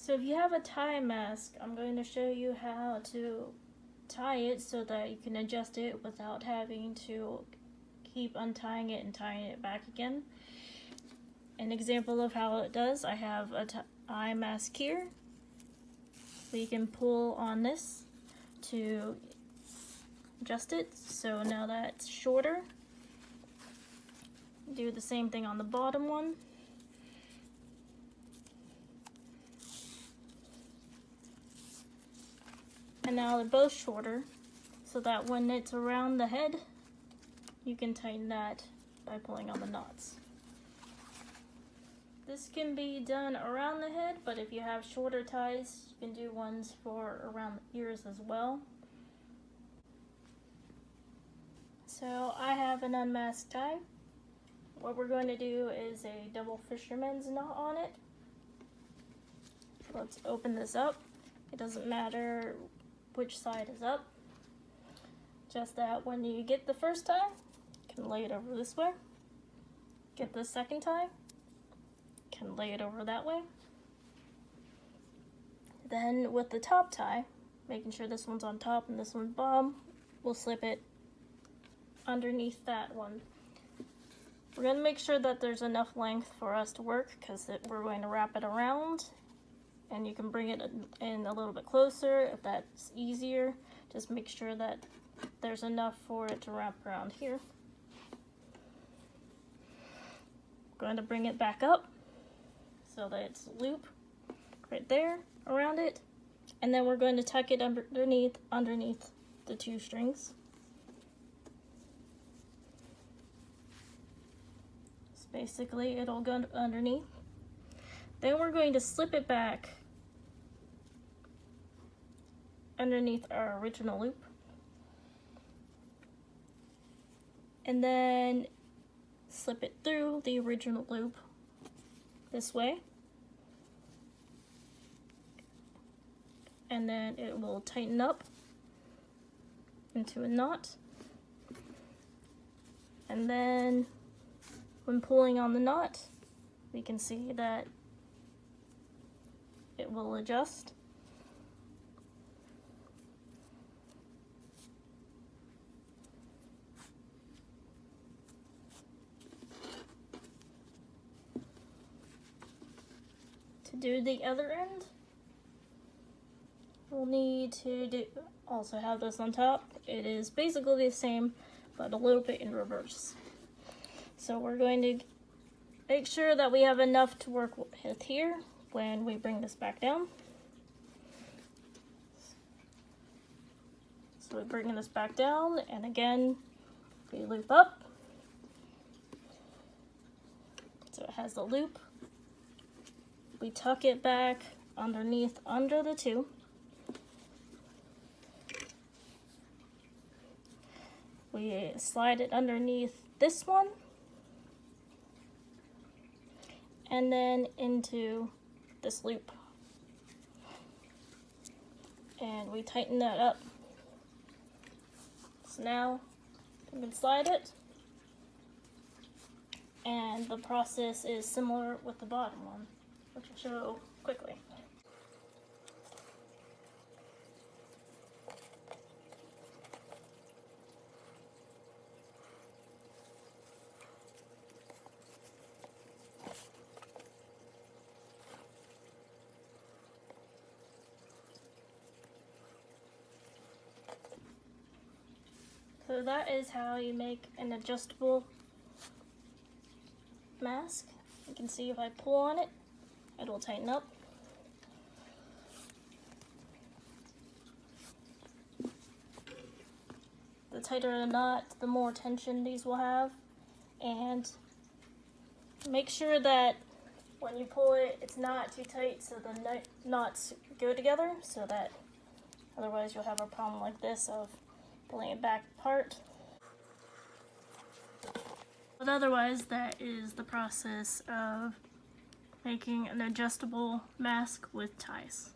So if you have a tie mask, I'm going to show you how to tie it so that you can adjust it without having to keep untying it and tying it back again. An example of how it does, I have a tie mask here. We can pull on this to adjust it. So now that's shorter. Do the same thing on the bottom one. And now they're both shorter, so that when it's around the head, you can tighten that by pulling on the knots. This can be done around the head, but if you have shorter ties, you can do ones for around the ears as well. So I have an unmasked tie. What we're going to do is a double fisherman's knot on it. Let's open this up. It doesn't matter which side is up. Just that when you get the first tie, you can lay it over this way. Get the second tie, you can lay it over that way. Then with the top tie, making sure this one's on top and this one's bottom, we'll slip it underneath that one. We're going to make sure that there's enough length for us to work because we're going to wrap it around, and you can bring it in a little bit closer if that's easier. Just make sure that there's enough for it to wrap around here. Going to bring it back up so that it's a loop right there around it, and then we're going to tuck it underneath the two strings. Basically, it'll go underneath. Then we're going to slip it back underneath our original loop. And then slip it through the original loop this way. And then it will tighten up into a knot. And then when pulling on the knot, we can see that it will adjust. To do the other end, we'll need to also have this on top. It is basically the same, but a little bit in reverse. So we're going to make sure that we have enough to work with here when we bring this back down. So we're bringing this back down, and again, we loop up. So it has the loop. We tuck it back underneath under the two. We slide it underneath this one, and then into this loop. And we tighten that up. So now we can slide it. And the process is similar with the bottom one, which I'll show quickly. So that is how you make an adjustable mask. You can see if I pull on it, it will tighten up. The tighter the knot, the more tension these will have. And make sure that when you pull it, it's not too tight so the knots go together, so that otherwise you'll have a problem like this of pulling it back apart. But otherwise, that is the process of making an adjustable mask with ties.